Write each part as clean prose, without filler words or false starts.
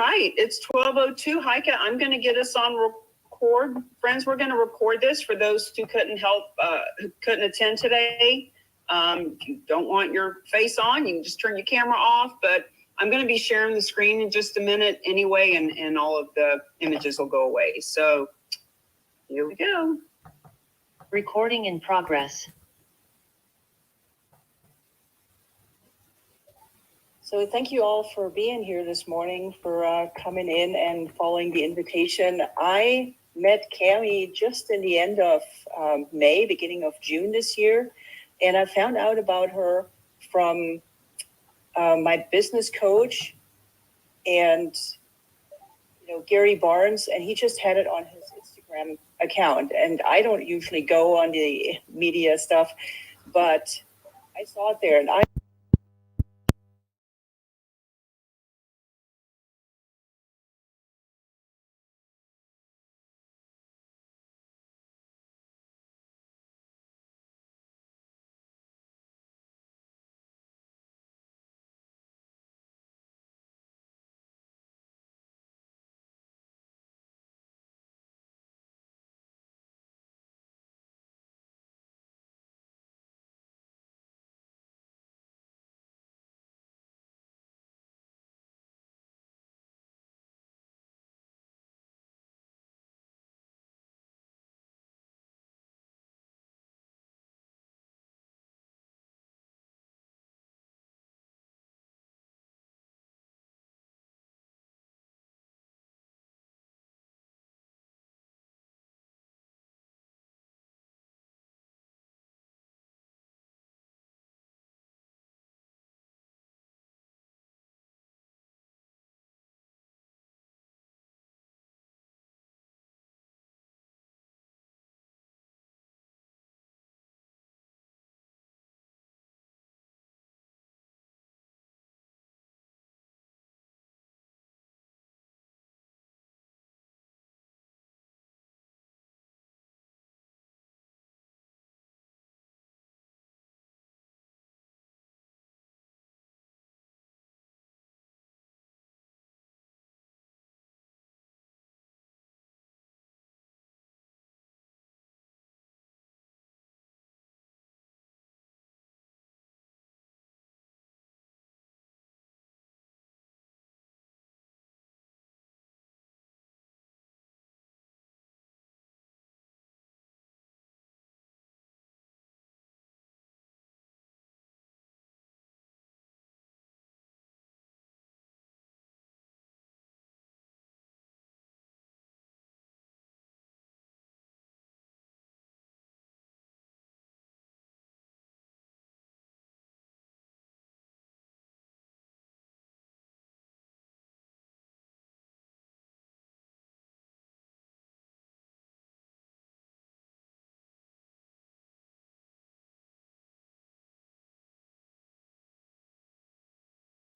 right, it's 12:02. Heike, I'm going to get us on record. Friends, we're going to record this for those who couldn't attend today. If you don't want your face on, you can just turn your camera off, but I'm going to be sharing the screen in just a minute anyway, and all of the images will go away. So here we go. Recording in progress. So thank you all for being here this morning, for coming in and following the invitation. I met Cammie just in the end of May, beginning of June this year, and I found out about her from my business coach and Gary Barnes, and he just had it on his Instagram account. And I don't usually go on the media stuff, but I saw it there, and I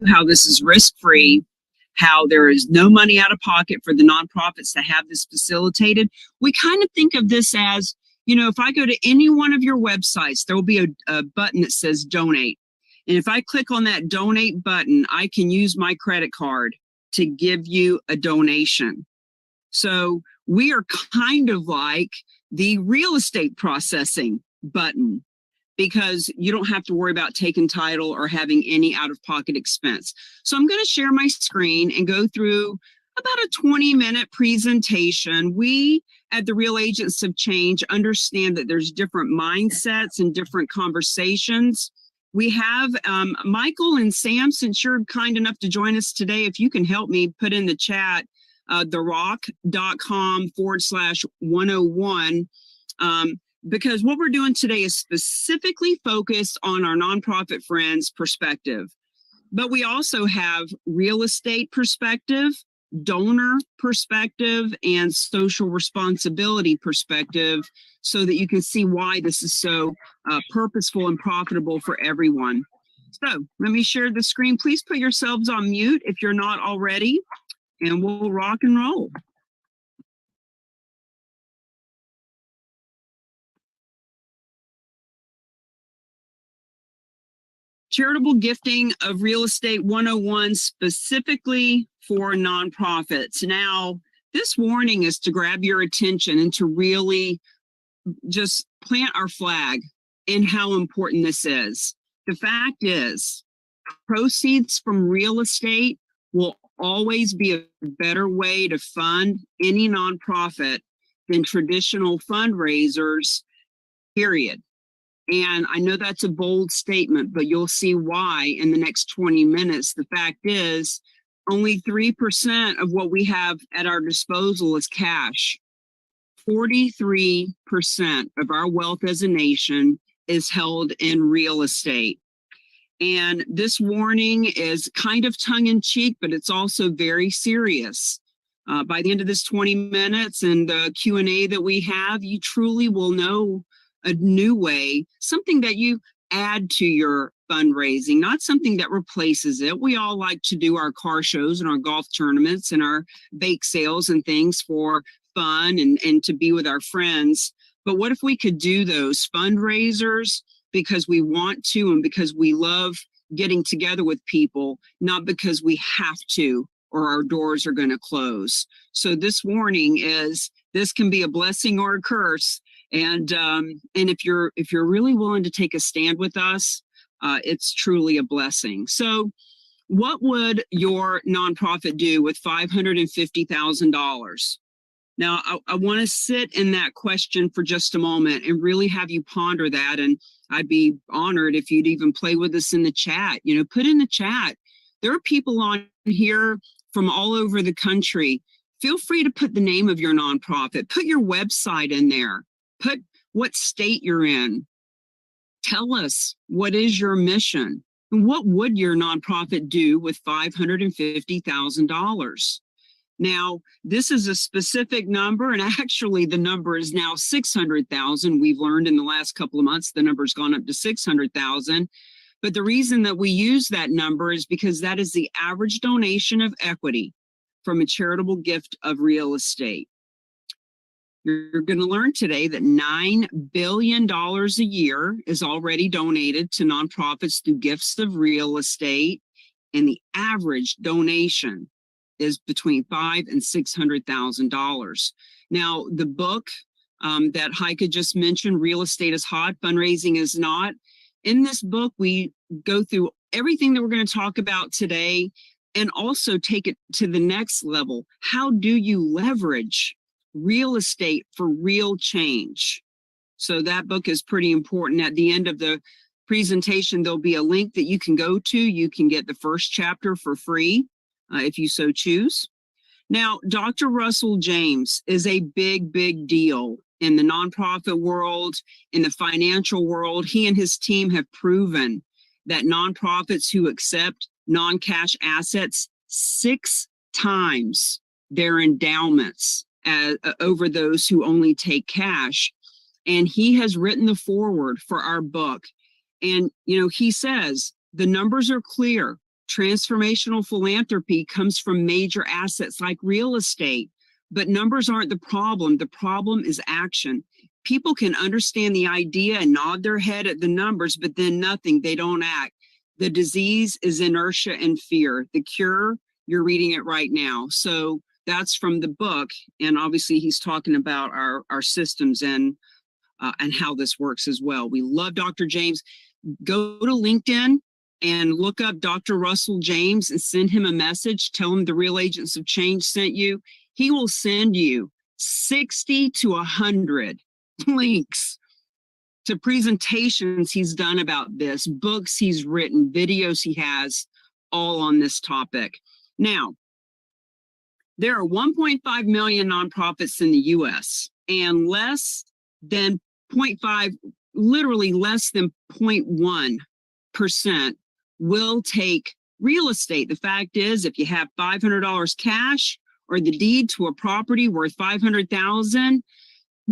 how this is risk-free, how there is no money out of pocket for the nonprofits to have this facilitated. We kind of think of this as, if I go to any one of your websites, there will be a button that says donate. And if I click on that donate button, I can use my credit card to give you a donation. So we are kind of like the real estate processing button, because you don't have to worry about taking title or having any out-of-pocket expense. So I'm going to share my screen and go through about a 20-minute presentation. We at the Real Agents of Change understand that there's different mindsets and different conversations. We have Michael and Sam, since you're kind enough to join us today, if you can help me put in the chat, therock.com/101. Because what we're doing today is specifically focused on our nonprofit friends' perspective. But we also have real estate perspective, donor perspective, and social responsibility perspective, so that you can see why this is so purposeful and profitable for everyone. So let me share the screen. Please put yourselves on mute if you're not already, and we'll rock and roll. Charitable gifting of real estate 101 specifically for nonprofits. Now, this warning is to grab your attention and to really just plant our flag in how important this is. The fact is, proceeds from real estate will always be a better way to fund any nonprofit than traditional fundraisers, period. And I know that's a bold statement, but you'll see why in the next 20 minutes. The fact is, only 3% of what we have at our disposal is cash. 43% of our wealth as a nation is held in real estate. And this warning is kind of tongue-in-cheek, but it's also very serious. By the end of this 20 minutes and the Q&A that we have, you truly will know a new way, something that you add to your fundraising, not something that replaces it. We all like to do our car shows and our golf tournaments and our bake sales and things for fun and to be with our friends. But what if we could do those fundraisers because we want to and because we love getting together with people, not because we have to or our doors are going to close. So this warning is, this can be a blessing or a curse. And if you're really willing to take a stand with us, it's truly a blessing. So what would your nonprofit do with $550,000? Now, I want to sit in that question for just a moment and really have you ponder that. And I'd be honored if you'd even play with us in the chat. You know, put in the chat. There are people on here from all over the country. Feel free to put the name of your nonprofit. Put your website in there. Put what state you're in. Tell us, what is your mission? And what would your nonprofit do with $550,000? Now, this is a specific number, and actually the number is now 600,000. We've learned in the last couple of months, the number's gone up to 600,000. But the reason that we use that number is because that is the average donation of equity from a charitable gift of real estate. You're going to learn today that $9 billion a year is already donated to nonprofits through gifts of real estate, and the average donation is between $500,000 and $600,000. Now, the book that Heike just mentioned, Real Estate is Hot, Fundraising is Not. In this book, we go through everything that we're going to talk about today and also take it to the next level. How do you leverage real estate for real change? So that book is pretty important. At the end of the presentation, there'll be a link that you can go to. You can get the first chapter for free if you so choose. Now, Dr. Russell James is a big, big deal in the nonprofit world, in the financial world. He and his team have proven that nonprofits who accept non-cash assets 6 times their endowments over those who only take cash. And he has written the foreword for our book. And, you know, he says, the numbers are clear. Transformational philanthropy comes from major assets like real estate, but numbers aren't the problem. The problem is action. People can understand the idea and nod their head at the numbers, but then nothing, they don't act. The disease is inertia and fear. The cure, you're reading it right now. So that's from the book. And obviously he's talking about our systems and how this works as well. We love Dr. James. Go to LinkedIn and look up Dr. Russell James and send him a message. Tell him the Real Agents of Change sent you. He will send you 60 to 100 links to presentations he's done about this, books he's written, videos he has, all on this topic. Now, there are 1.5 million nonprofits in the US, and less than 0.5, literally less than 0.1% will take real estate. The fact is, if you have $500 cash or the deed to a property worth $500,000,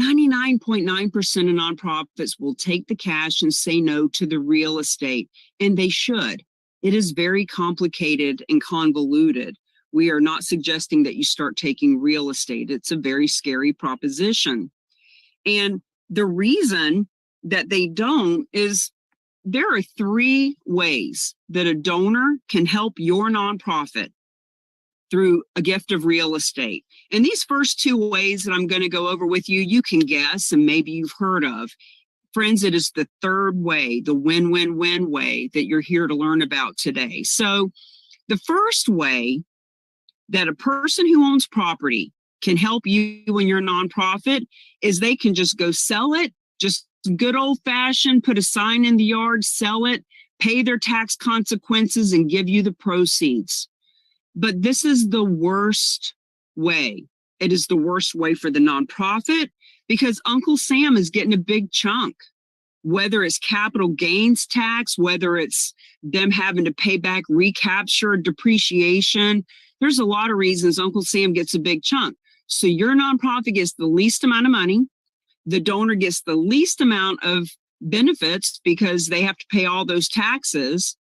99.9% of nonprofits will take the cash and say no to the real estate, and they should. It is very complicated and convoluted. We are not suggesting that you start taking real estate. It's a very scary proposition. And the reason that they don't is there are 3 ways that a donor can help your nonprofit through a gift of real estate. And these first 2 ways that I'm going to go over with you, you can guess and maybe you've heard of. Friends, it is the 3rd way, the win-win-win way that you're here to learn about today. So the first way that a person who owns property can help you and your nonprofit is they can just go sell it, just good old fashioned, put a sign in the yard, sell it, pay their tax consequences and give you the proceeds. But this is the worst way. It is the worst way for the nonprofit because Uncle Sam is getting a big chunk, whether it's capital gains tax, whether it's them having to pay back recapture, depreciation. There's a lot of reasons Uncle Sam gets a big chunk. So your nonprofit gets the least amount of money. The donor gets the least amount of benefits because they have to pay all those taxes.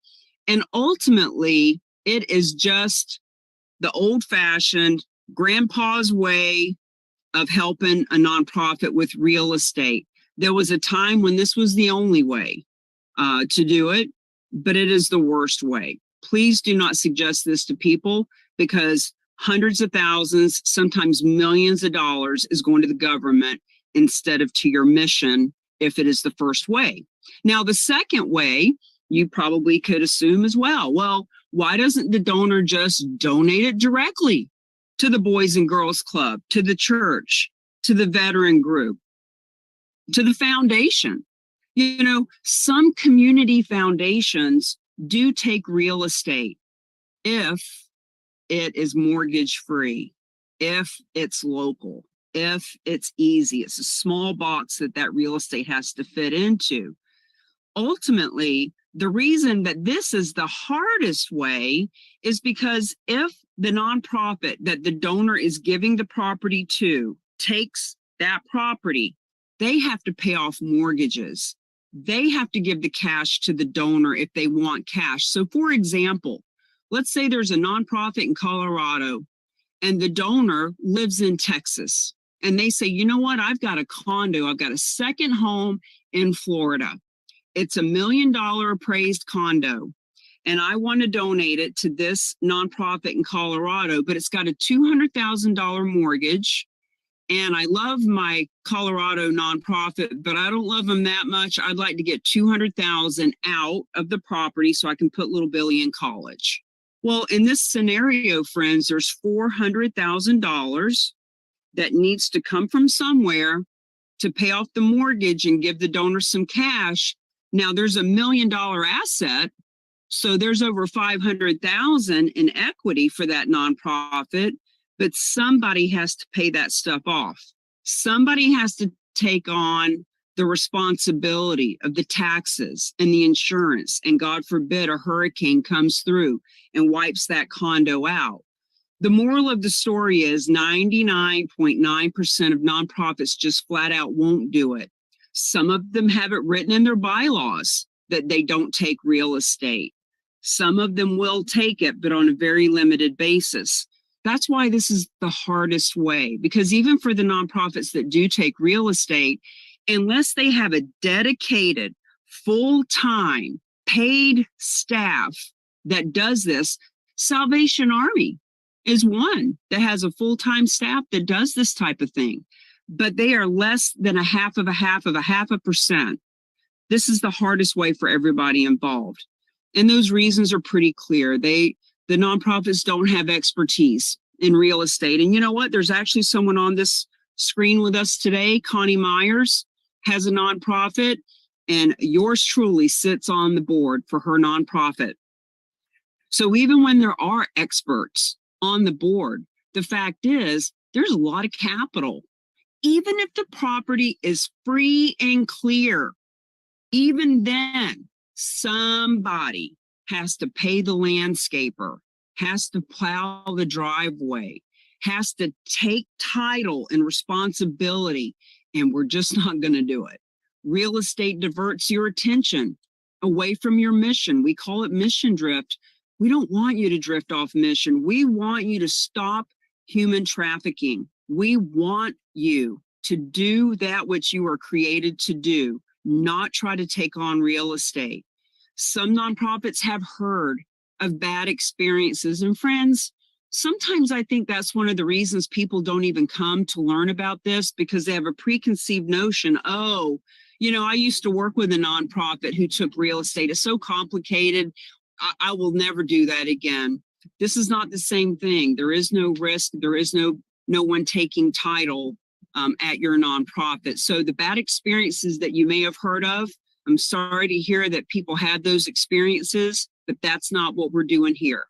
And ultimately, it is just the old-fashioned grandpa's way of helping a nonprofit with real estate. There was a time when this was the only way to do it, but it is the worst way. Please do not suggest this to people because hundreds of thousands, sometimes millions of dollars is going to the government instead of to your mission if it is the first way. Now, the second way, you probably could assume as well, why doesn't the donor just donate it directly to the Boys and Girls Club, to the church, to the veteran group, to the foundation? You know, some community foundations do take real estate if it is mortgage free, if it's local, if it's easy. It's a small box that real estate has to fit into. Ultimately, the reason that this is the hardest way is because if the nonprofit that the donor is giving the property to takes that property, they have to pay off mortgages. They have to give the cash to the donor if they want cash. So for example, let's say there's a nonprofit in Colorado and the donor lives in Texas and they say, you know what, I've got a condo, I've got a second home in Florida. It's $1 million appraised condo, and I want to donate it to this nonprofit in Colorado, but it's got a $200,000 mortgage. And I love my Colorado nonprofit, but I don't love them that much. I'd like to get $200,000 out of the property so I can put little Billy in college. Well, in this scenario, friends, there's $400,000 that needs to come from somewhere to pay off the mortgage and give the donor some cash. Now there's $1 million asset, so there's over $500,000 in equity for that nonprofit, but somebody has to pay that stuff off. Somebody has to take on the responsibility of the taxes and the insurance, and God forbid a hurricane comes through and wipes that condo out. The moral of the story is 99.9% of nonprofits just flat out won't do it. Some of them have it written in their bylaws that they don't take real estate. Some of them will take it, but on a very limited basis. That's why this is the hardest way, because even for the nonprofits that do take real estate, unless they have a dedicated, full-time, paid staff that does this, Salvation Army is one that has a full-time staff that does this type of thing. But they are less than a half of a percent. This is the hardest way for everybody involved. And those reasons are pretty clear. The nonprofits don't have expertise in real estate. And you know what? There's actually someone on this screen with us today. Connie Myers has a nonprofit, and yours truly sits on the board for her nonprofit. So even when there are experts on the board, the fact is there's a lot of capital. Even if the property is free and clear, even then, somebody has to pay the landscaper, has to plow the driveway, has to take title and responsibility, and we're just not going to do it. Real estate diverts your attention away from your mission. We call it mission drift. We don't want you to drift off mission. We want you to stop human trafficking. We want you to do that which you are created to do, not try to take on real estate. Some nonprofits have heard of bad experiences. And friends, sometimes I think that's one of the reasons people don't even come to learn about this, because they have a preconceived notion. Oh, you know, I used to work with a nonprofit who took real estate. It's so complicated. I will never do that again. This is not the same thing. There is no risk. There is no one taking title at your nonprofit. So the bad experiences that you may have heard of, I'm sorry to hear that people had those experiences, but that's not what we're doing here.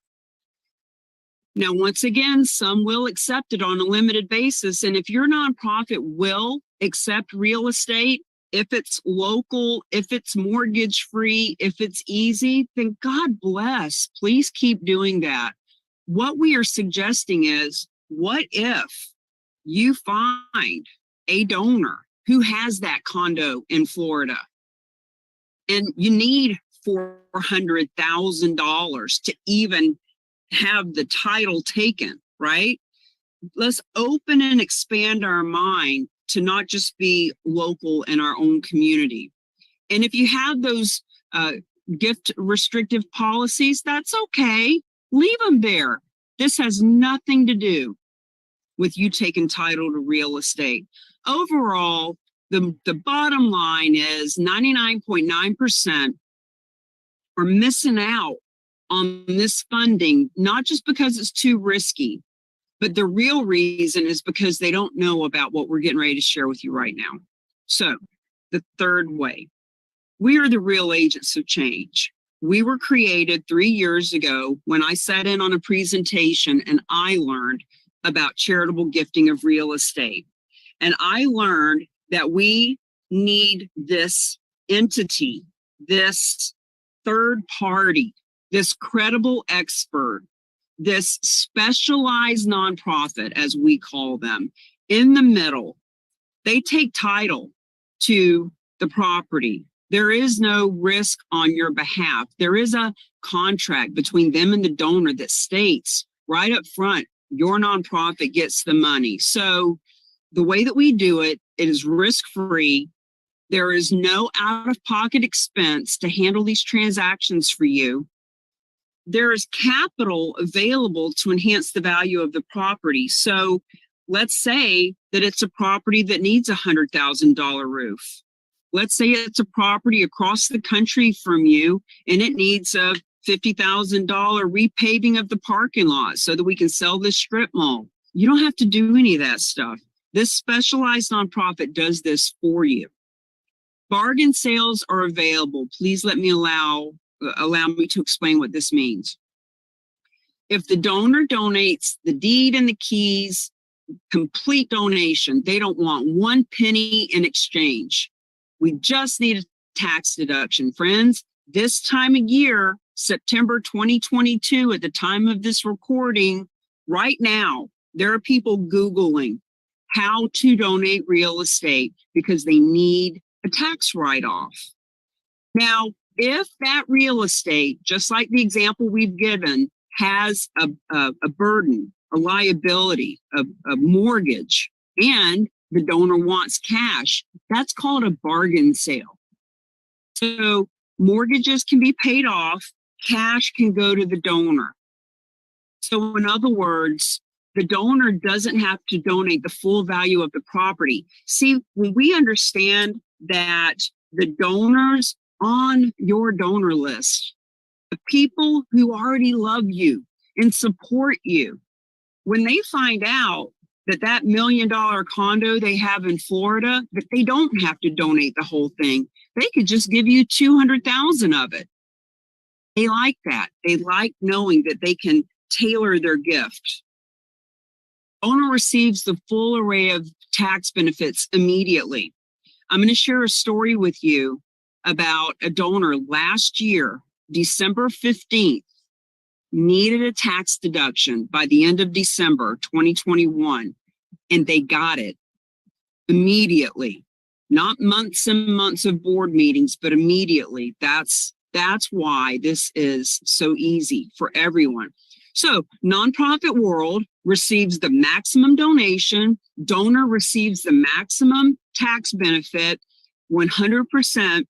Now, once again, some will accept it on a limited basis. And if your nonprofit will accept real estate, if it's local, if it's mortgage free, if it's easy, then God bless. Please keep doing that. What we are suggesting is, what if you find a donor who has that condo in Florida and you need $400,000 to even have the title taken, right? Let's open and expand our mind to not just be local in our own community. And if you have those gift restrictive policies, that's okay. Leave them there. This has nothing to do with you taking title to real estate. Overall, the bottom line is 99.9% are missing out on this funding, not just because it's too risky, but the real reason is because they don't know about what we're getting ready to share with you right now. So the third way, we are the real agents of change. We were created 3 years ago when I sat in on a presentation and I learned about charitable gifting of real estate. And I learned that we need this entity, this third party, this credible expert, this specialized nonprofit, as we call them, in the middle. They take title to the property. There is no risk on your behalf. There is a contract between them and the donor that states right up front, your nonprofit gets the money. So the way that we do it, it is risk-free. There is no out-of-pocket expense to handle these transactions for you. There is capital available to enhance the value of the property. So let's say that it's a property that needs a $100,000 roof. Let's say it's a property across the country from you and it needs a $50,000 repaving of the parking lot so that we can sell this strip mall. You don't have to do any of that stuff. This specialized nonprofit does this for you. Bargain sales are available. Please let me allow me to explain what this means. If the donor donates the deed and the keys, complete donation, they don't want 1 penny in exchange. We just need a tax deduction. Friends, this time of year, September 2022, at the time of this recording, right now, there are people Googling how to donate real estate because they need a tax write-off. Now, if that real estate, just like the example we've given, has a burden, a liability, a mortgage, and the donor wants cash, that's called a bargain sale. So mortgages can be paid off, cash can go to the donor. So in other words, the donor doesn't have to donate the full value of the property. See, when we understand that the donors on your donor list, the people who already love you and support you, when they find out that that $1 million condo they have in Florida, that they don't have to donate the whole thing, they could just give you 200,000 of it. They like that. They like knowing that they can tailor their gift. Donor receives the full array of tax benefits immediately. I'm going to share a story with you about a donor last year, December 15th, needed a tax deduction by the end of December 2021, and they got it immediately. Not months and months of board meetings, but immediately. That's why this is so easy for everyone. So nonprofit world receives the maximum donation, donor receives the maximum tax benefit, 100%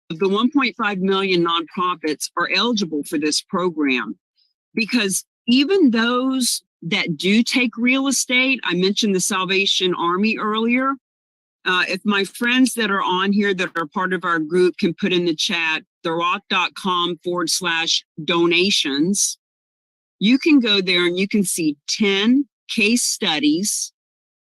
the 1.5 million nonprofits are eligible for this program, because even those that do take real estate, I mentioned the Salvation Army earlier. If my friends that are on here that are part of our group can put in the chat, therock.com/donations, you can go there and you can see 10 case studies,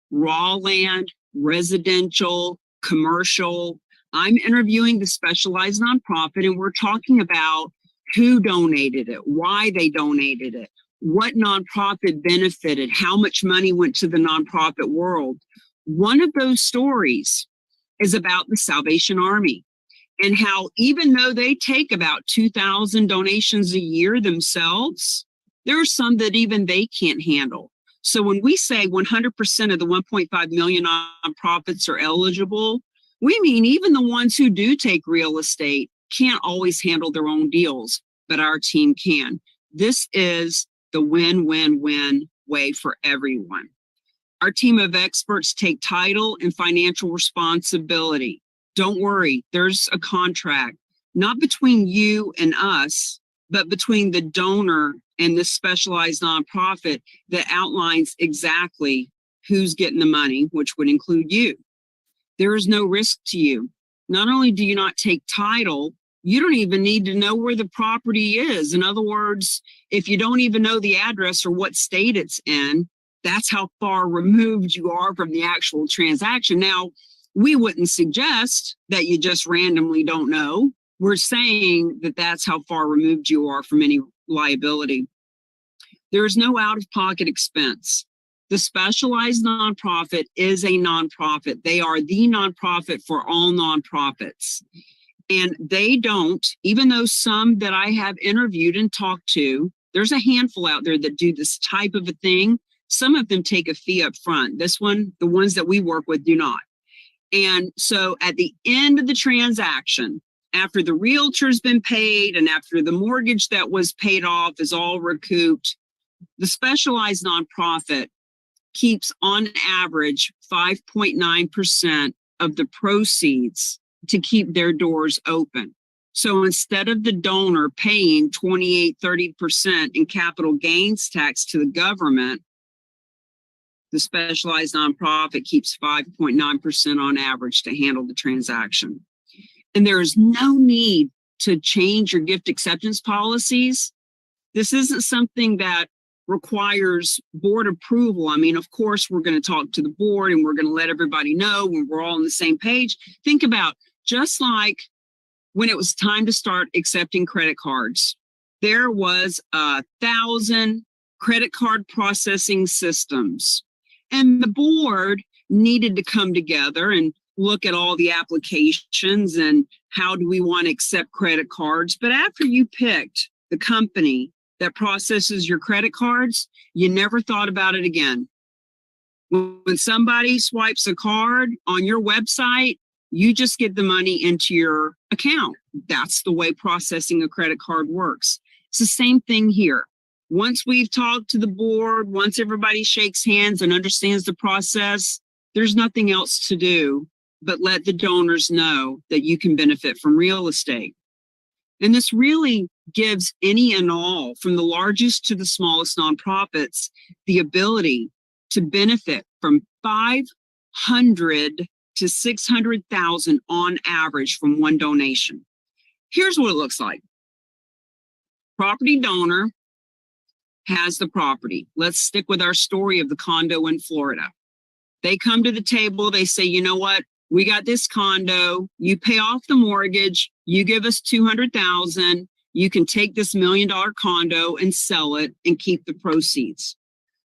raw land, residential, commercial. I'm interviewing the specialized nonprofit, and we're talking about who donated it, why they donated it, what nonprofit benefited, how much money went to the nonprofit world. One of those stories is about the Salvation Army, and how even though they take about 2,000 donations a year themselves, there are some that even they can't handle. So when we say 100% of the 1.5 million nonprofits are eligible, we mean even the ones who do take real estate can't always handle their own deals, but our team can. This is the win-win-win way for everyone. Our team of experts take title and financial responsibility. Don't worry, there's a contract, not between you and us, but between the donor and this specialized nonprofit that outlines exactly who's getting the money, which would include you. There is no risk to you. Not only do you not take title, you don't even need to know where the property is. In other words, if you don't even know the address or what state it's in, that's how far removed you are from the actual transaction. Now, we wouldn't suggest that you just randomly don't know. We're saying that that's how far removed you are from any liability. There is no out-of-pocket expense. The specialized nonprofit is a nonprofit. They are the nonprofit for all nonprofits. And they don't, even though some that I have interviewed and talked to, there's a handful out there that do this type of a thing. Some of them take a fee up front. This one, the ones that we work with, do not. And so at the end of the transaction, after the realtor's been paid and after the mortgage that was paid off is all recouped, the specialized nonprofit keeps on average 5.9% of the proceeds to keep their doors open. So instead of the donor paying 28-30% in capital gains tax to the government, the specialized nonprofit keeps 5.9% on average to handle the transaction. And there is no need to change your gift acceptance policies. This isn't something that requires board approval. I mean, of course, we're going to talk to the board and we're going to let everybody know when we're all on the same page. Think about just like when it was time to start accepting credit cards, there was 1,000 credit card processing systems. And the board needed to come together and look at all the applications and how do we want to accept credit cards. But after you picked the company that processes your credit cards, you never thought about it again. When somebody swipes a card on your website, you just get the money into your account. That's the way processing a credit card works. It's the same thing here. Once we've talked to the board, once everybody shakes hands and understands the process, there's nothing else to do but let the donors know that you can benefit from real estate. And this really gives any and all, from the largest to the smallest nonprofits, the ability to benefit from 500 to 600,000 on average from one donation. Here's what it looks like. Property donor has the property. Let's stick with our story of the condo in Florida. They come to the table, they say, you know what? We got this condo, you pay off the mortgage, you give us $200,000, you can take this $1 million condo and sell it and keep the proceeds.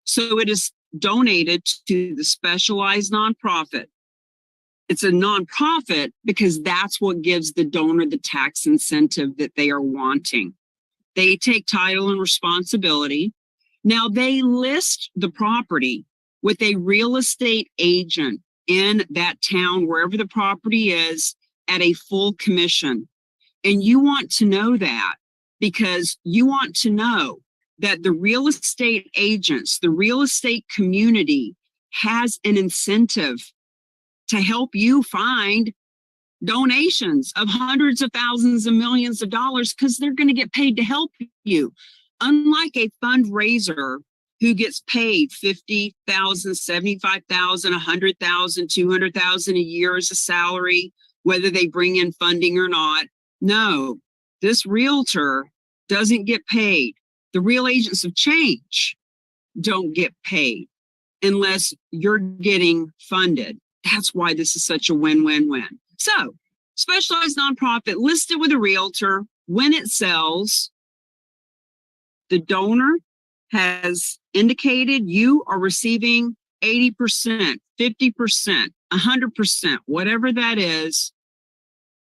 So it is donated to the specialized nonprofit. It's a nonprofit because that's what gives the donor the tax incentive that they are wanting. They take title and responsibility. Now they list the property with a real estate agent in that town, wherever the property is, at a full commission. And you want to know that because you want to know that the real estate agents, the real estate community has an incentive to help you find donations of hundreds of thousands and millions of dollars because they're going to get paid to help you. Unlike a fundraiser who gets paid $50,000, $75,000, $100,000, $200,000 a year as a salary, whether they bring in funding or not. No, this realtor doesn't get paid. The real agents of change don't get paid unless you're getting funded. That's why this is such a win-win-win. So, specialized nonprofit listed with a realtor. When it sells, the donor has indicated you are receiving 80%, 50%, 100%, whatever that is,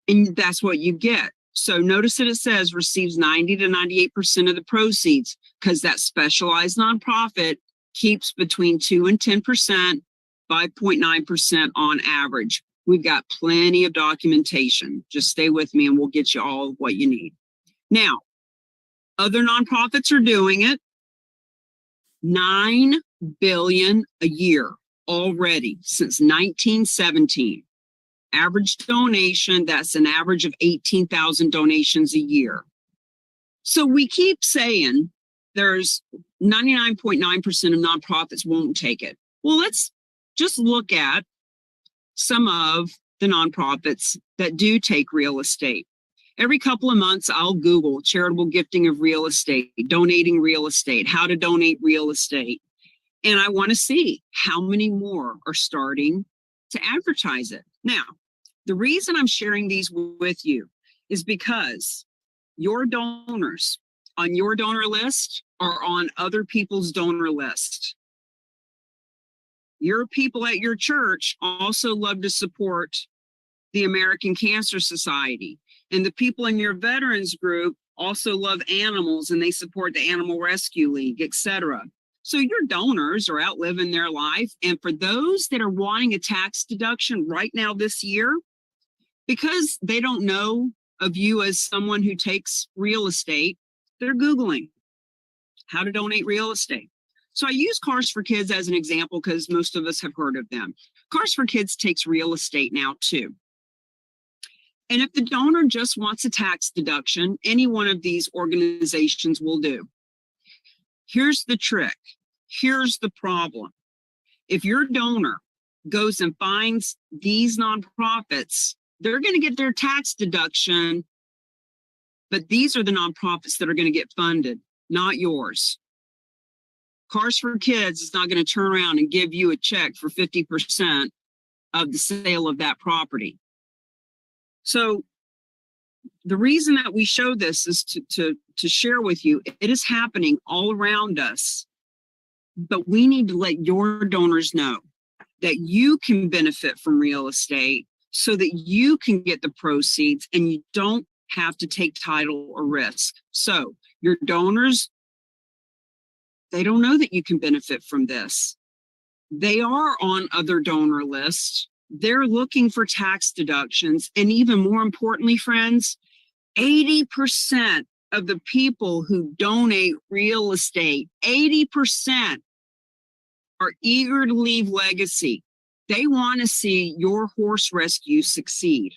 and that's what you get. So notice that it says receives 90 to 98% of the proceeds because that specialized nonprofit keeps between 2 and 10%, 5.9% on average. We've got plenty of documentation. Just stay with me and we'll get you all what you need. Now, other nonprofits are doing it. $9 billion a year already since 1917. Average donation, that's an average of 18,000 donations a year. So we keep saying there's 99.9% of nonprofits won't take it. Well, let's just look at some of the nonprofits that do take real estate. Every couple of months, I'll Google charitable gifting of real estate, donating real estate, how to donate real estate. And I want to see how many more are starting to advertise it. Now, the reason I'm sharing these with you is because your donors on your donor list are on other people's donor list. Your people at your church also love to support the American Cancer Society. And the people in your veterans group also love animals and they support the Animal Rescue League, etc. So your donors are out living their life. And for those that are wanting a tax deduction right now this year, because they don't know of you as someone who takes real estate, they're Googling how to donate real estate. So I use Cars for Kids as an example because most of us have heard of them. Cars for Kids takes real estate now too. And if the donor just wants a tax deduction, any one of these organizations will do. Here's the trick. Here's the problem. If your donor goes and finds these nonprofits, they're going to get their tax deduction, but these are the nonprofits that are going to get funded, not yours. Cars for Kids is not going to turn around and give you a check for 50% of the sale of that property. So the reason that we show this is to share with you, it is happening all around us, but we need to let your donors know that you can benefit from real estate so that you can get the proceeds and you don't have to take title or risk. So your donors, they don't know that you can benefit from this. They are on other donor lists. They're looking for tax deductions. And even more importantly, friends, 80% of the people who donate real estate, 80% are eager to leave legacy. They want to see your horse rescue succeed.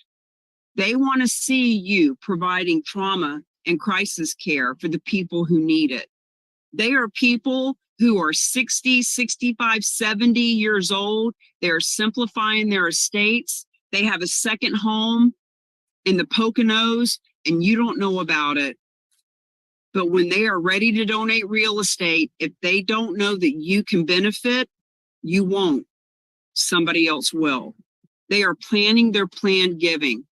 They want to see you providing trauma and crisis care for the people who need it. They are people who are 60, 65, 70 years old. They're simplifying their estates. They have a second home in the Poconos and you don't know about it. But when they are ready to donate real estate, if they don't know that you can benefit, you won't. Somebody else will. They are planning their planned giving.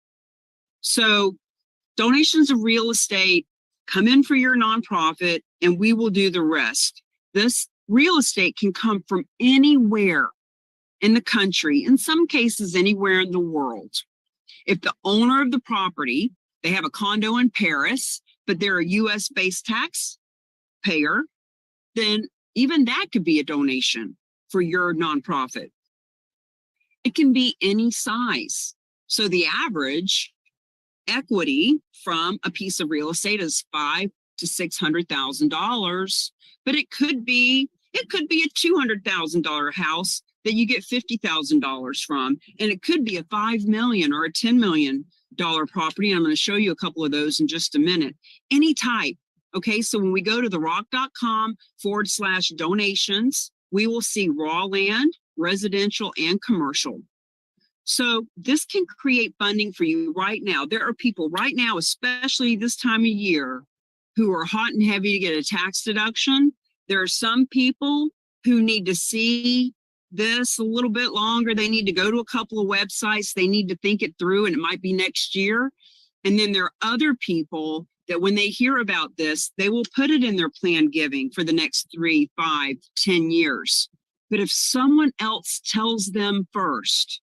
So donations of real estate, come in for your nonprofit and we will do the rest. This real estate can come from anywhere in the country, in some cases anywhere in the world. If the owner of the property, they have a condo in Paris, but they're a US-based taxpayer, then even that could be a donation for your nonprofit. It can be any size. So the average equity from a piece of real estate is $500,000 to $600,000, but it could be It could be a $200,000 house that you get $50,000 from, and it could be a $5 million or a $10 million property. And I'm going to show you a couple of those in just a minute. Any type. Okay, so when we go to therock.com/donations, we will see raw land, residential, and commercial. So this can create funding for you right now. There are people right now, especially this time of year, who are hot and heavy to get a tax deduction. There are some people who need to see this a little bit longer. They need to go to a couple of websites. They need to think it through, and it might be next year. And then there are other people that when they hear about this, they will put it in their planned giving for the next 3, 5, 10 years. But if someone else tells them first,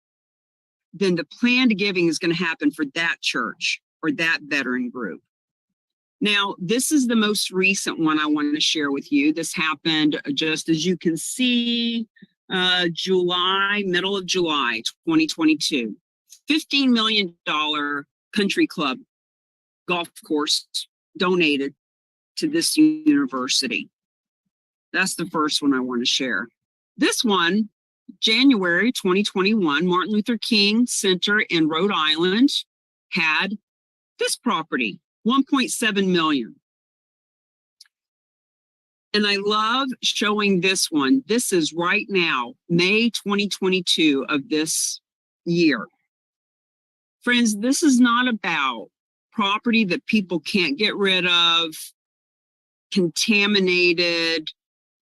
then the planned giving is going to happen for that church or that veteran group. Now, this is the most recent one I want to share with you. This happened just as you can see, middle of July, 2022. $15 million country club golf course donated to this university. That's the first one I want to share. This one, January 2021, Martin Luther King Center in Rhode Island had this property, 1.7 million. And I love showing this one. This is right now, May 2022 of this year. Friends, this is not about property that people can't get rid of, contaminated,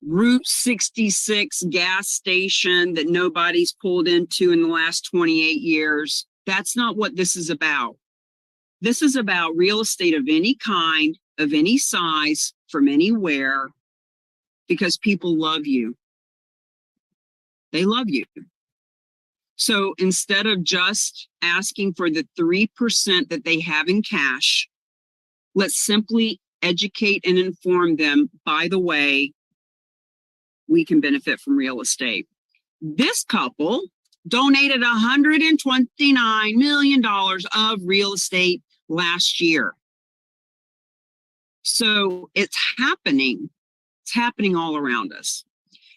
Route 66 gas station that nobody's pulled into in the last 28 years. That's not what this is about. This is about real estate of any kind, of any size, from anywhere, because people love you. They love you. So instead of just asking for the 3% that they have in cash, let's simply educate and inform them, by the way, we can benefit from real estate. This couple donated $129 million of real estate last year. So it's happening. It's happening all around us.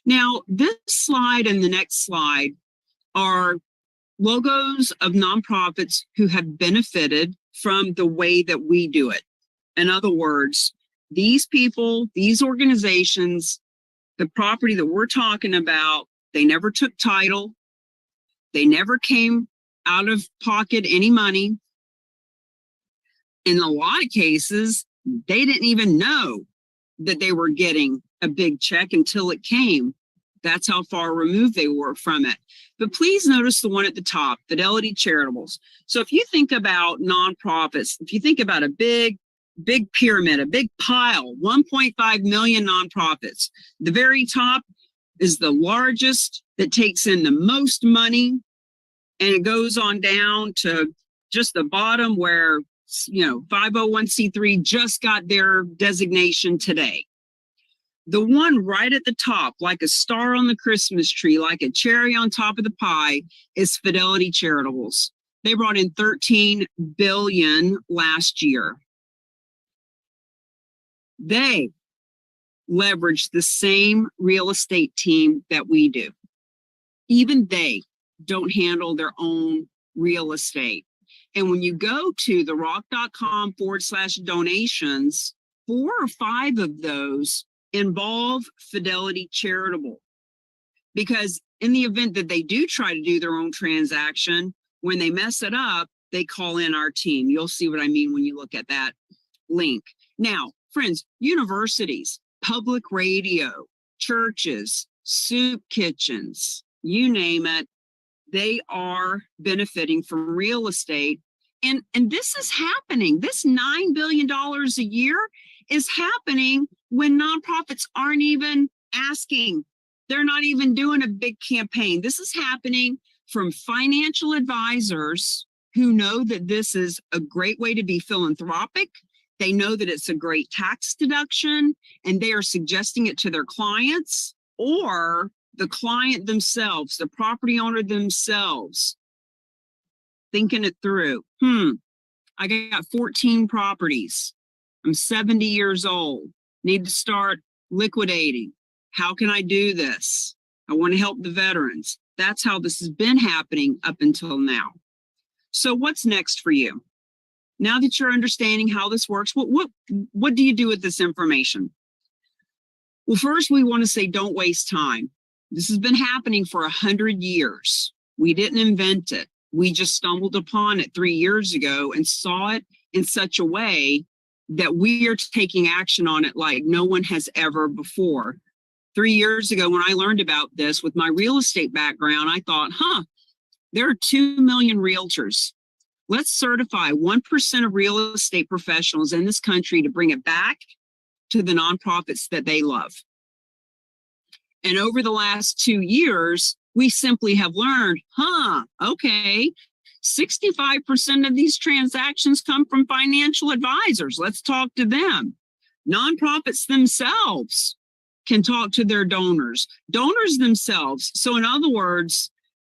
Now, this slide and the next slide are logos of nonprofits who have benefited from the way that we do it. In other words, these people, these organizations, the property that we're talking about, they never took title. They never came out of pocket any money. In a lot of cases, they didn't even know that they were getting a big check until it came. That's how far removed they were from it. But please notice the one at the top, Fidelity Charitables. So if you think about nonprofits, if you think about a big pyramid, a big pile, 1.5 million nonprofits, the very top is the largest that takes in the most money, and it goes on down to just the bottom where, 501c3 just got their designation today. The one right at the top, like a star on the Christmas tree, like a cherry on top of the pie, is Fidelity Charitables. They brought in $13 billion last year. They leverage the same real estate team that we do. Even they don't handle their own real estate. And when you go to therock.com/donations, 4 or 5 of those involve Fidelity Charitable. Because in the event that they do try to do their own transaction, when they mess it up, they call in our team. You'll see what I mean when you look at that link. Now, friends, universities, public radio, churches, soup kitchens, you name it, they are benefiting from real estate. And this is happening. This $9 billion a year is happening when nonprofits aren't even asking. They're not even doing a big campaign. This is happening from financial advisors who know that this is a great way to be philanthropic. They know that it's a great tax deduction, and they are suggesting it to their clients, or the client themselves, the property owner themselves, thinking it through. I got 14 properties. I'm 70 years old. Need to start liquidating. How can I do this? I want to help the veterans. That's how this has been happening up until now. So what's next for you? Now that you're understanding how this works, what do you do with this information? Well, first we want to say don't waste time. This has been happening for 100 years. We didn't invent it. We just stumbled upon it 3 years ago and saw it in such a way that we are taking action on it like no one has ever before. 3 years ago, when I learned about this with my real estate background, I thought, there are 2 million realtors. Let's certify 1% of real estate professionals in this country to bring it back to the nonprofits that they love. And over the last 2 years, we simply have learned, okay, 65% of these transactions come from financial advisors. Let's talk to them. Nonprofits themselves can talk to their donors themselves. So in other words,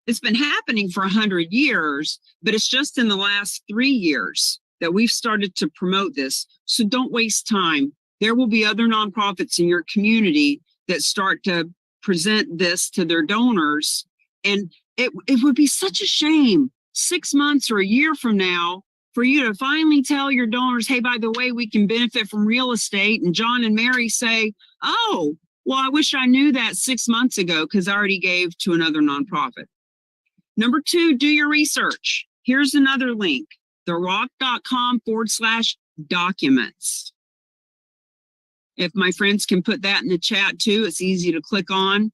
it's been happening for 100 years, but it's just in the last 3 years that we've started to promote this. So don't waste time. There will be other nonprofits in your community that start to present this to their donors. And it would be such a shame 6 months or a year from now for you to finally tell your donors, hey, by the way, we can benefit from real estate. And John and Mary say, oh, well, I wish I knew that 6 months ago because I already gave to another nonprofit. Number 2, do your research. Here's another link, therock.com/documents. If my friends can put that in the chat too, it's easy to click on.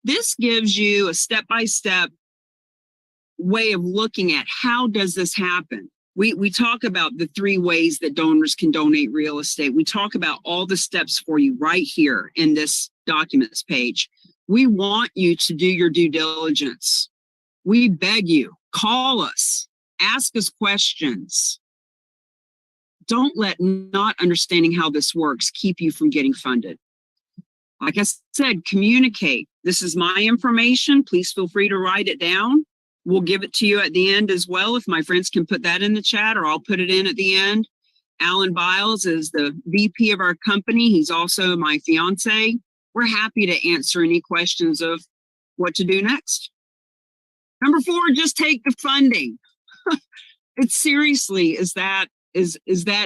This gives you a step-by-step way of looking at how does this happen. We talk about the 3 ways that donors can donate real estate. We talk about all the steps for you right here in this documents page. We want you to do your due diligence. We beg you, call us, ask us questions. Don't let not understanding how this works keep you from getting funded. Like I said, communicate. This is my information. Please feel free to write it down. We'll give it to you at the end as well. If my friends can put that in the chat, or I'll put it in at the end. Alan Biles is the VP of our company. He's also my fiance. We're happy to answer any questions of what to do next. Number 4, just take the funding. It seriously is that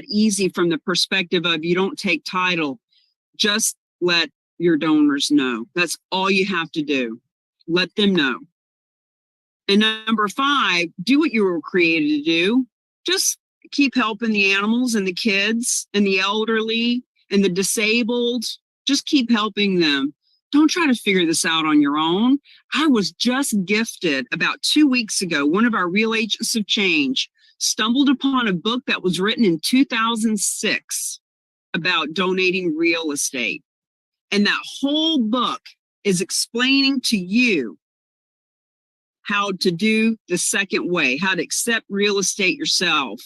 easy from the perspective of you don't take title. Just let your donors know. That's all you have to do. Let them know. And number 5, do what you were created to do. Just keep helping the animals and the kids and the elderly and the disabled. Just keep helping them. Don't try to figure this out on your own. I was just gifted about 2 weeks ago. One of our Real Agents of Change stumbled upon a book that was written in 2006 about donating real estate. And that whole book is explaining to you how to do the second way, how to accept real estate yourself.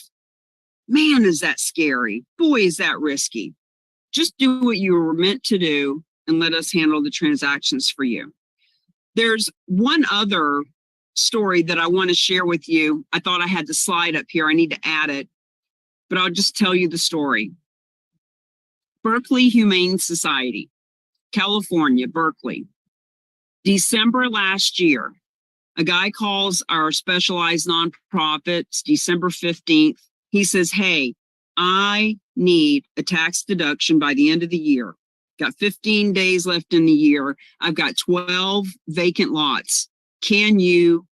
Man, is that scary. Boy, is that risky. Just do what you were meant to do and let us handle the transactions for you. There's one other story that I want to share with you. I thought I had the slide up here. I need to add it, but I'll just tell you the story. Berkeley Humane Society, California, Berkeley. December last year, a guy calls our specialized nonprofits, December 15th. He says, hey, I need a tax deduction by the end of the year. Got 15 days left in the year. I've got 12 vacant lots. Can you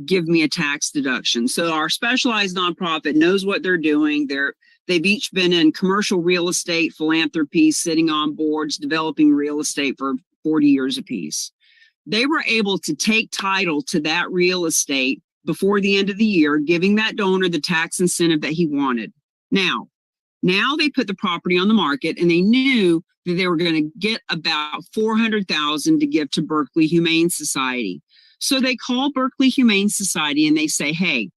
give me a tax deduction? So our specialized nonprofit knows what they're doing. They've each been in commercial real estate, philanthropy, sitting on boards, developing real estate for 40 years apiece. They were able to take title to that real estate before the end of the year, giving that donor the tax incentive that he wanted. Now they put the property on the market, and they knew that they were going to get about $400,000 to give to Berkeley Humane Society. So they call Berkeley Humane Society and they say, hey,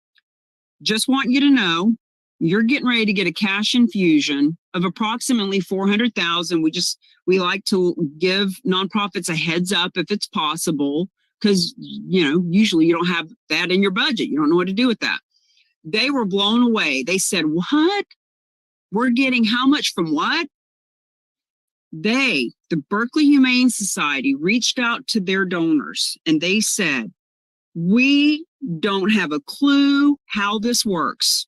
just want you to know, you're getting ready to get a cash infusion of approximately $400,000. We like to give nonprofits a heads up if it's possible, because, usually you don't have that in your budget. You don't know what to do with that. They were blown away. They said, what? We're getting how much from what? the Berkeley Humane Society, reached out to their donors and they said, we don't have a clue how this works.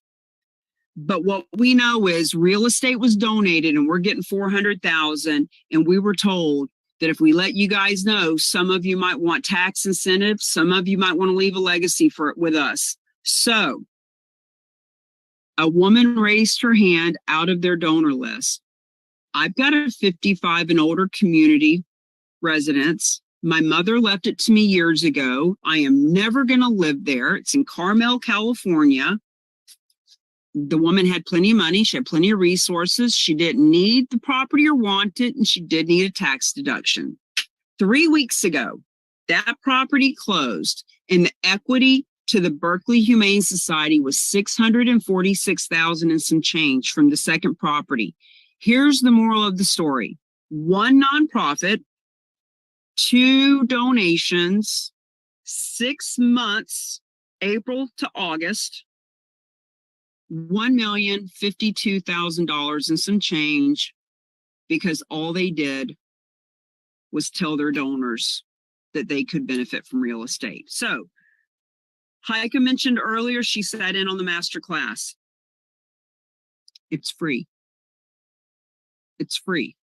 But what we know is real estate was donated and we're getting 400,000. And we were told that if we let you guys know, some of you might want tax incentives. Some of you might want to leave a legacy with us. So a woman raised her hand out of their donor list. I've got a 55 and older community residence. My mother left it to me years ago. I am never going to live there. It's in Carmel, California. The woman had plenty of money. She had plenty of resources. She didn't need the property or want it, and she did need a tax deduction. 3 weeks ago, that property closed, and the equity to the Berkeley Humane Society was $646,000 and some change from the second property. Here's the moral of the story. 1 nonprofit, 2 donations, 6 months, April to August, $1,052,000 and some change, because all they did was tell their donors that they could benefit from real estate. So Heike mentioned earlier, she sat in on the master class. It's free. It's free.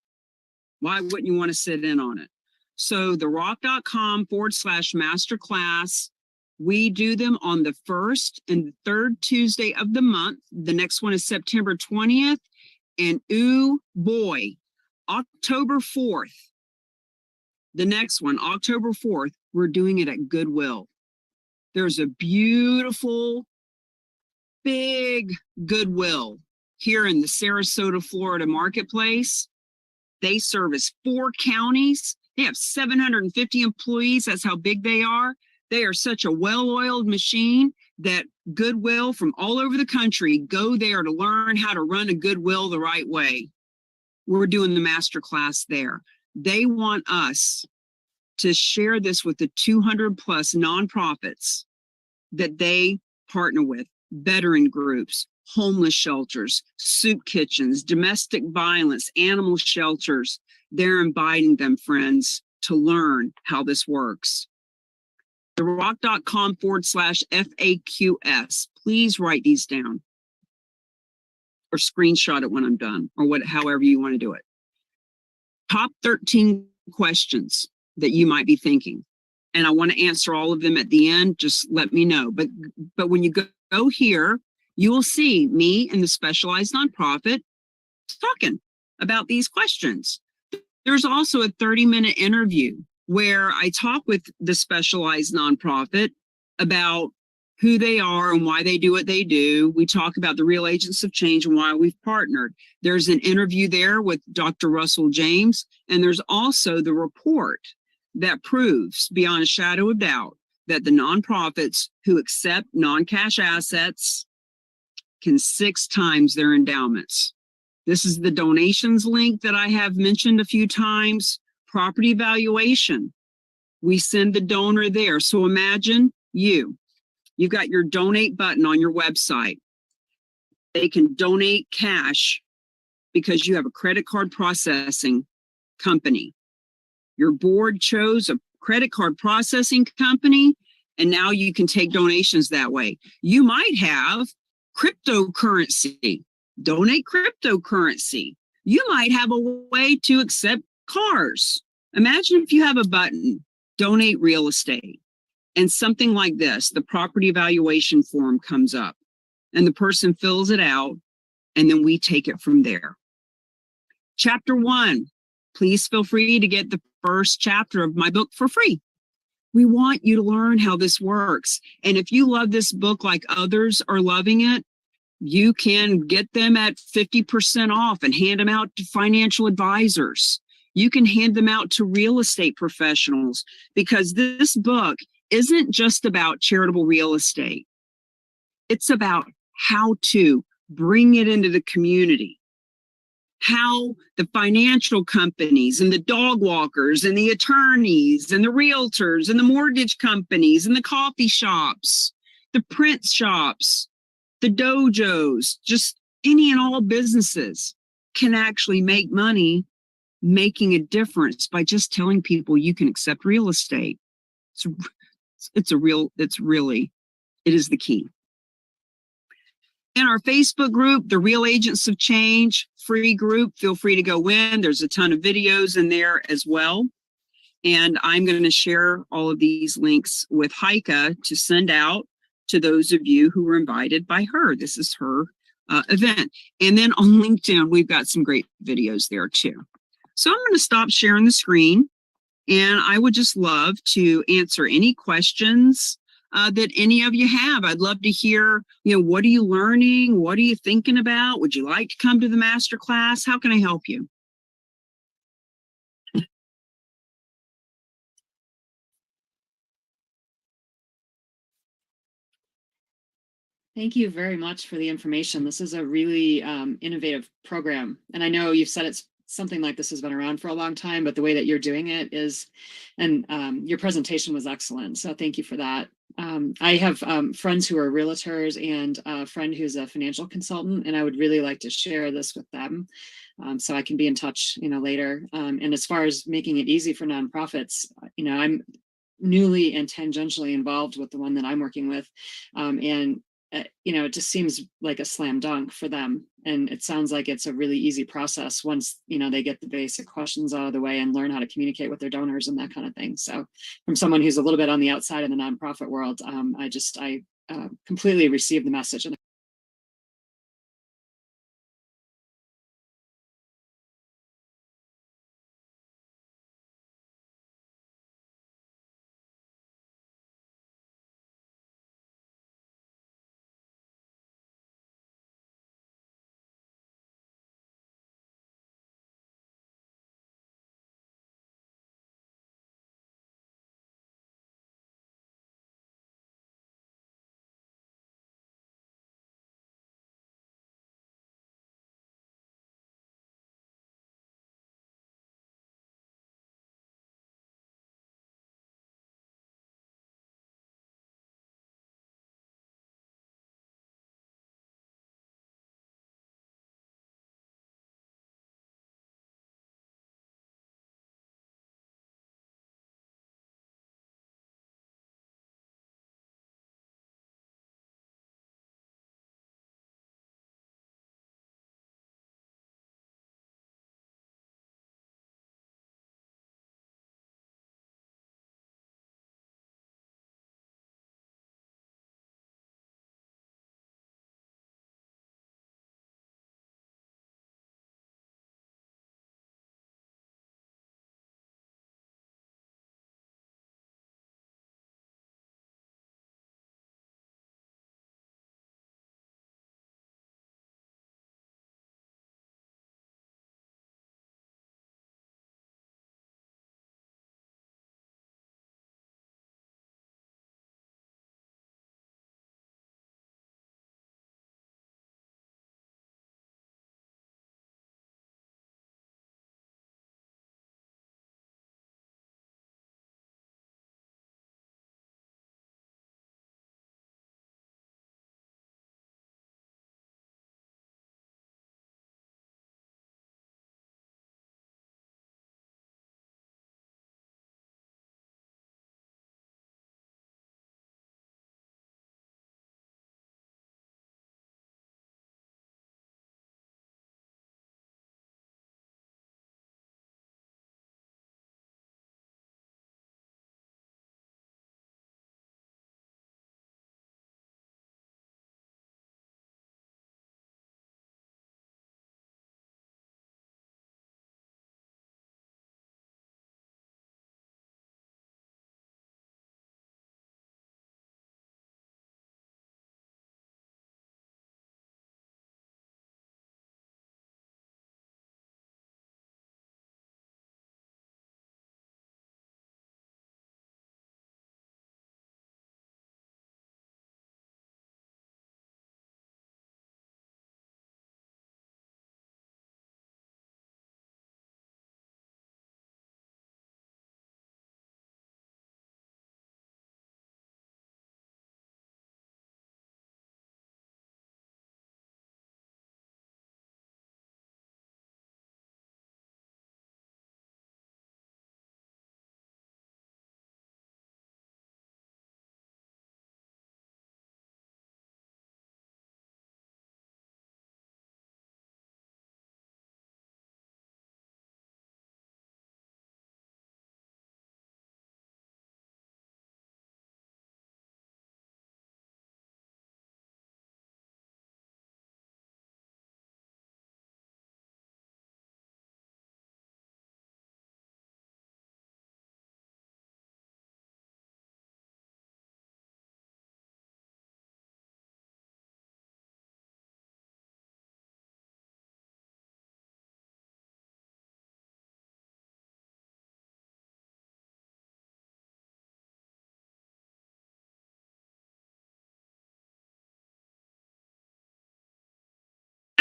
Why wouldn't you want to sit in on it? So therock.com/masterclass. We do them on the 1st and 3rd Tuesday of the month. The next one is September 20th. And ooh boy, October 4th. The next one, October 4th, we're doing it at Goodwill. There's a beautiful, big Goodwill here in the Sarasota, Florida marketplace. They service 4 counties. They have 750 employees. That's how big they are. They are such a well-oiled machine that Goodwill from all over the country go there to learn how to run a Goodwill the right way. We're doing the master class there. They want us to share this with the 200 plus nonprofits that they partner with, veteran groups, homeless shelters, soup kitchens, domestic violence, animal shelters. They're inviting them, friends, to learn how this works. therock.com/FAQS. Please write these down or screenshot it when I'm done, or however you want to do it. Top 13 questions that you might be thinking. And I want to answer all of them at the end. Just let me know. But when you go here, you will see me and the specialized nonprofit talking about these questions. There's also a 30-minute interview where I talk with the specialized nonprofit about who they are and why they do what they do. We talk about the Real Agents of Change and why we've partnered. There's an interview there with Dr. Russell James, and there's also the report that proves beyond a shadow of doubt that the nonprofits who accept non-cash assets can 6 times their endowments. This is the donations link that I have mentioned a few times. Property valuation. We send the donor there. So imagine you've got your donate button on your website. They can donate cash because you have a credit card processing company. Your board chose a credit card processing company, and now you can take donations that way. You might have cryptocurrency. Donate cryptocurrency. You might have a way to accept cars. Imagine if you have a button, donate real estate, and something like this, the property evaluation form comes up and the person fills it out, and then we take it from there. Chapter 1, please feel free to get the first chapter of my book for free. We want you to learn how this works. And if you love this book like others are loving it, you can get them at 50% off and hand them out to financial advisors. You can hand them out to real estate professionals, because this book isn't just about charitable real estate. It's about how to bring it into the community, how the financial companies and the dog walkers and the attorneys and the realtors and the mortgage companies and the coffee shops, the print shops, the dojos, just any and all businesses can actually make money making a difference by just telling people you can accept real estate. It is the key. In our Facebook group, the Real Agents of Change free group, feel free to go in. There's a ton of videos in there as well. And I'm going to share all of these links with Heike to send out to those of you who were invited by her. This is her event. And then on LinkedIn, we've got some great videos there too. So I'm going to stop sharing the screen, and I would just love to answer any questions that any of you have. I'd love to hear, what are you learning? What are you thinking about? Would you like to come to the master class? How can I help you? Thank you very much for the information. This is a really innovative program. And I know you've said it's something like this has been around for a long time, but the way that you're doing it is, and your presentation was excellent. So thank you for that. I have friends who are realtors and a friend who's a financial consultant, and I would really like to share this with them. So I can be in touch, later. And as far as making it easy for nonprofits, I'm newly and tangentially involved with the one that I'm working with. And it just seems like a slam dunk for them. And it sounds like it's a really easy process once, they get the basic questions out of the way and learn how to communicate with their donors and that kind of thing. So from someone who's a little bit on the outside of the nonprofit world, I completely received the message. And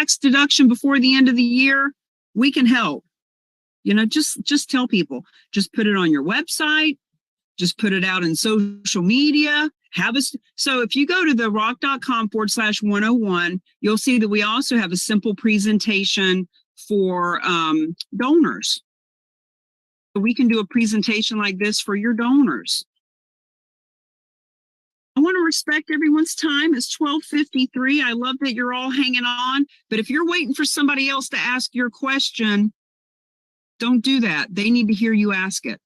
tax deduction before the end of the year, we can help. Just tell people, just put it on your website, just put it out in social media, so if you go to the rock.com/101, you'll see that we also have a simple presentation for donors. We can do a presentation like this for your donors. I want to respect everyone's time. It's 12:53. I love that you're all hanging on, but if you're waiting for somebody else to ask your question, don't do that. They need to hear you ask it.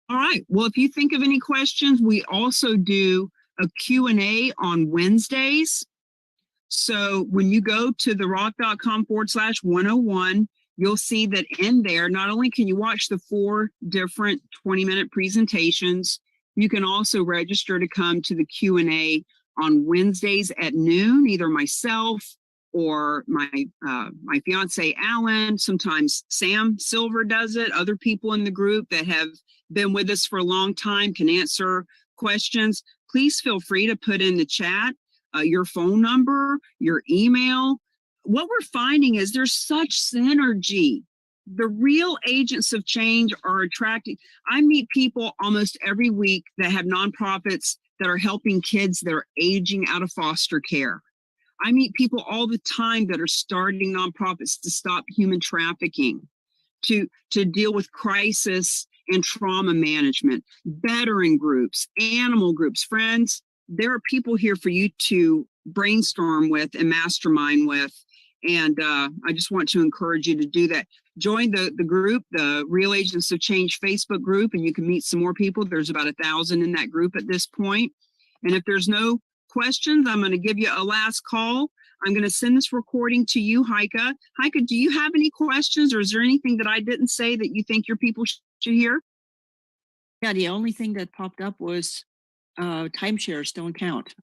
All right. Well, if you think of any questions, we also do a Q&A on Wednesdays. So when you go to the rock.com/101, you'll see that in there, not only can you watch the 4 different 20-minute presentations, you can also register to come to the Q&A on Wednesdays at noon, either myself or my fiance, Alan. Sometimes Sam Silver does it. Other people in the group that have been with us for a long time can answer questions. Please feel free to put in the chat your phone number, your email. What we're finding is there's such synergy. The real agents of change are attracting. I meet people almost every week that have nonprofits that are helping kids that are aging out of foster care. I meet people all the time that are starting nonprofits to stop human trafficking, to deal with crisis and trauma management, veteran groups, animal groups. Friends, there are people here for you to brainstorm with and mastermind with. And I just want to encourage you to do that. Join the group, the Real Agents of Change Facebook group, and you can meet some more people. There's about 1,000 in that group at this point. And if there's no questions, I'm going to give you a last call. I'm going to send this recording to you, Heike. Heike, do you have any questions, or is there anything that I didn't say that you think your people should hear? Yeah, the only thing that popped up was timeshares don't count.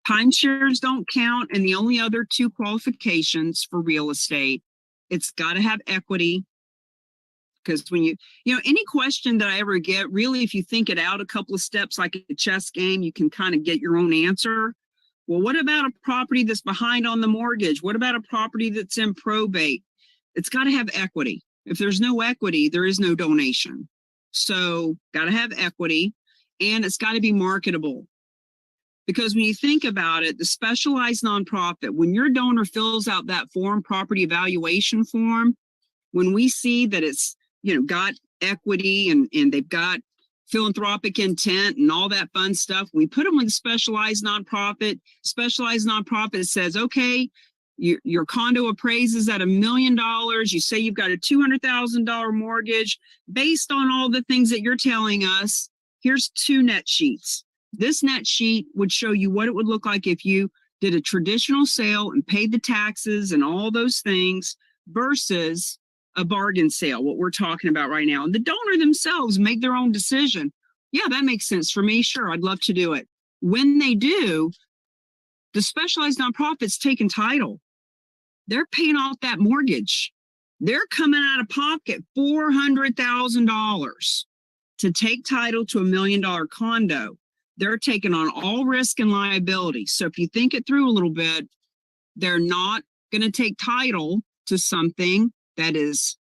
Timeshares don't count, and the only other 2 qualifications for real estate, it's got to have equity. Because when any question that I ever get, really, if you think it out a couple of steps like a chess game, you can kind of get your own answer. Well, what about a property that's behind on the mortgage? What about a property that's in probate? It's got to have equity. If there's no equity, there is no donation. So got to have equity, and it's got to be marketable. Because when you think about it, the specialized nonprofit, when your donor fills out that form, property evaluation form, when we see that it's got equity and they've got philanthropic intent and all that fun stuff, we put them with a specialized nonprofit. Specialized nonprofit says, okay, your condo appraises at $1 million. You say you've got a $200,000 mortgage. Based on all the things that you're telling us, here's 2 net sheets. This net sheet would show you what it would look like if you did a traditional sale and paid the taxes and all those things versus a bargain sale, what we're talking about right now. And the donor themselves make their own decision. Yeah, that makes sense for me. Sure, I'd love to do it. When they do, the specialized nonprofit's taking title. They're paying off that mortgage. They're coming out of pocket $400,000 to take title to $1 million condo. They're taking on all risk and liability. So if you think it through a little bit, they're not going to take title to something that is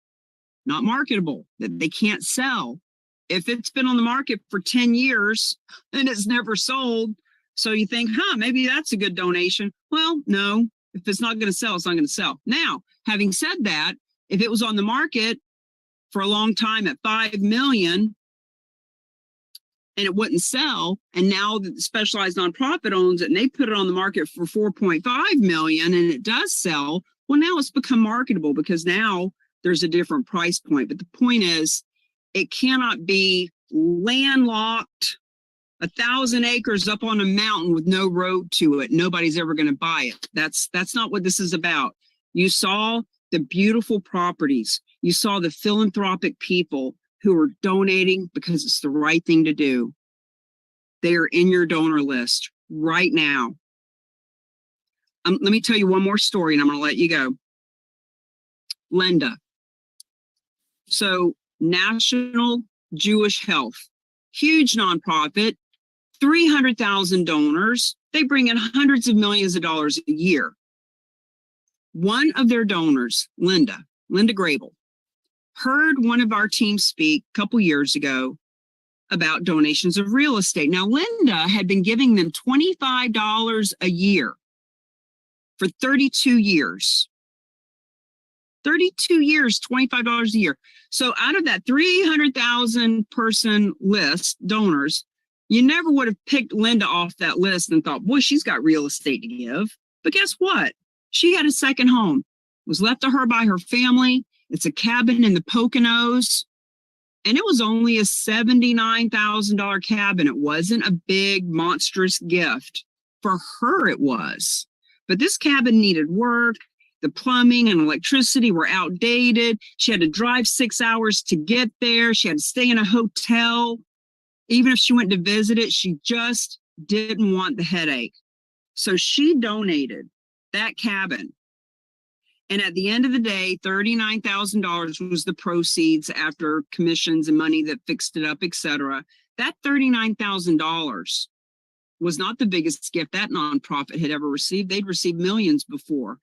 not marketable, that they can't sell. If it's been on the market for 10 years and it's never sold, so you think, maybe that's a good donation. Well, no, if it's not going to sell, it's not going to sell. Now, having said that, if it was on the market for a long time at $5 million, and it wouldn't sell, and now the specialized nonprofit owns it and they put it on the market for 4.5 million and it does sell, well, now it's become marketable because now there's a different price point. But the point is, it cannot be landlocked, 1,000 acres up on a mountain with no road to it. Nobody's ever going to buy it. That's not what this is about. You saw the beautiful properties. You saw the philanthropic people who are donating because it's the right thing to do. They are in your donor list right now. Let me tell you one more story and I'm going to let you go. Linda. So National Jewish Health, huge nonprofit, 300,000 donors. They bring in hundreds of millions of dollars a year. One of their donors, Linda Grable, heard one of our teams speak a couple years ago about donations of real estate. Now, Linda had been giving them $25 a year for 32 years. 32 years, $25 a year. So out of that 300,000 person list, donors, you never would have picked Linda off that list and thought, boy, she's got real estate to give. But guess what? She had a second home. It was left to her by her family. It's a cabin in the Poconos. And it was only a $79,000 cabin. It wasn't a big, monstrous gift. For her, it was. But this cabin needed work. The plumbing and electricity were outdated. She had to drive 6 hours to get there. She had to stay in a hotel. Even if she went to visit it, she just didn't want the headache. So she donated that cabin. And at the end of the day, $39,000 was the proceeds after commissions and money that fixed it up, etc. That $39,000 was not the biggest gift that nonprofit had ever received. They'd received millions before.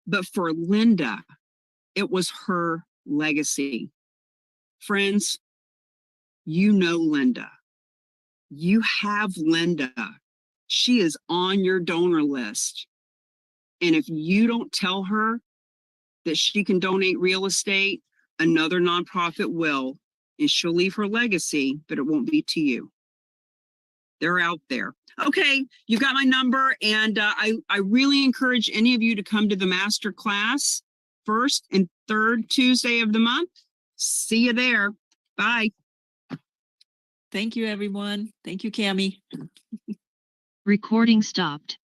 But for Linda, it was her legacy. Friends, you know Linda. You have Linda. She is on your donor list. And if you don't tell her that she can donate real estate, another nonprofit will, and she'll leave her legacy, but it won't be to you. They're out there. Okay, you've got my number, and I really encourage any of you to come to the master class first and third Tuesday of the month. See you there. Bye. Thank you, everyone. Thank you, Cammie. Recording stopped.